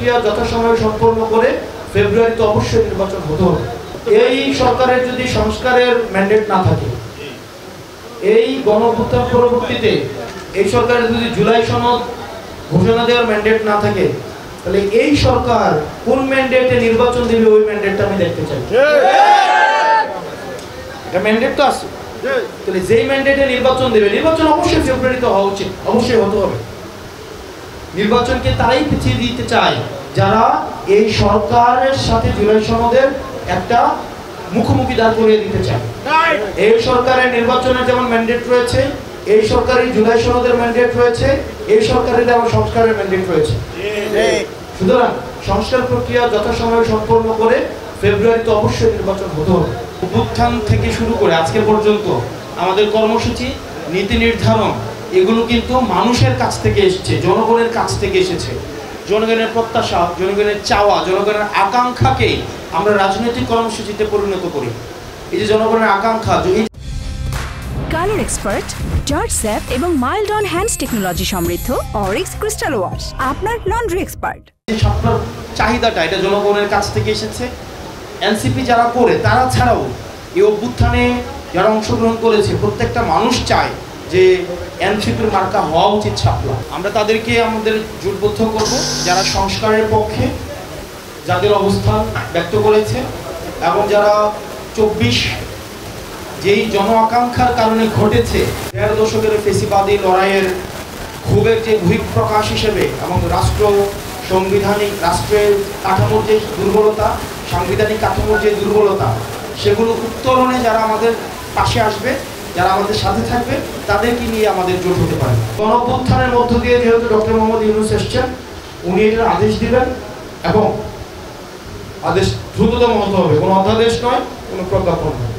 প্রক্রিয়া যথাসময়ে সম্পন্ন করে ফেব্রুয়ারিতে অবশ্যই নির্বাচন হতে হবে। এই সরকারের যদি সংস্কারের ম্যান্ডেট না থাকে, এই গণঅভ্যুত্থান পরবর্তীতে এই সরকারের যদি জুলাই সনদ ঘোষণা দেওয়ার ম্যান্ডেট না থাকে, তাহলে এই সরকার কোন ম্যান্ডেটে নির্বাচন দেবে ওই ম্যান্ডেটটা আমি দেখতে চাই। এটা ম্যান্ডেট তো আছে, তাহলে যেই ম্যান্ডেটে নির্বাচন দেবে, নির্বাচন অবশ্যই ফেব্রুয়ারিতে হওয়া উচিত, অবশ্যই হতে হবে। নির্বাচনকে তারাই পিছিয়ে দিতে চায় যারা এই সরকারের সাথে জুলাই সনদের একটা মুখোমুখি দাঁড় করিয়ে দিতে চায়। এই সরকারের নির্বাচনের যেমন ম্যান্ডেট রয়েছে, এই সরকারের জুলাই সনদের ম্যান্ডেট রয়েছে, এই সরকারের যেমন সংস্কারের ম্যান্ডেট রয়েছে। সুতরাং সংস্কার প্রক্রিয়া যথাসময়ে সম্পন্ন করে ফেব্রুয়ারিতে অবশ্যই নির্বাচন হতে হবে। অভ্যুত্থান থেকে শুরু করে আজকে পর্যন্ত আমাদের কর্মসূচি, নীতি নির্ধারণ এগুলো কিন্তু মানুষের কাছ থেকে এসেছে, জনগণের কাছ থেকে এসেছে। জনগণের প্রত্যাশা, জনগণের চাওয়া, জনগণের আকাঙ্ক্ষাকে আমরা রাজনৈতিক কর্মসূচিতে পরিণত করি। এই যে জনগণের আকাঙ্ক্ষা, কালার এক্সপার্ট, জর্জ স্যাপ এবং মাইল্ড অন হ্যান্ডস টেকনোলজি সমৃদ্ধ অরিক্স ক্রিস্টাল ওয়াশ আপনার লন্ড্রি এক্সপার্ট। এই সবটার চাহিদাটা এটা জনগণের কাছ থেকে এসেছে। এনসিপি যারা করে তারা ছাড়াও এই অভ্যুত্থানে যারা অংশগ্রহণ করেছে প্রত্যেকটা মানুষ চায় যে এনসিপির মার্কা হওয়া উচিত শাপলা। আমরা তাদেরকে আমাদের জোটবদ্ধ করব যারা সংস্কারের পক্ষে, যাদের অবস্থান ব্যক্ত করেছে এবং যারা 24 যেই জন আকাঙ্ক্ষার কারণে ঘটেছে, 1.5 দশকের ফেসিবাদী লড়াইয়ের ক্ষোভের যে বহিঃপ্রকাশ হিসেবে এবং সাংবিধানিক রাষ্ট্রের কাঠামোর যে দুর্বলতা, সাংবিধানিক কাঠামোর যে দুর্বলতা, সেগুলো উত্তরণে যারা আমাদের পাশে আসবে, যারা আমাদের সাথে থাকবে, তাদেরকে নিয়ে আমাদের জোট হতে পারে। গণঅভ্যুত্থানের মধ্য দিয়ে যেহেতু ডক্টর মোহাম্মদ ইউনূস এসছেন, উনি এটার আদেশ দিবেন এবং আদেশ দ্রুততম হতে হবে, কোনো অধ্যাদেশ নয়, কোনো প্রজ্ঞাপন নয়।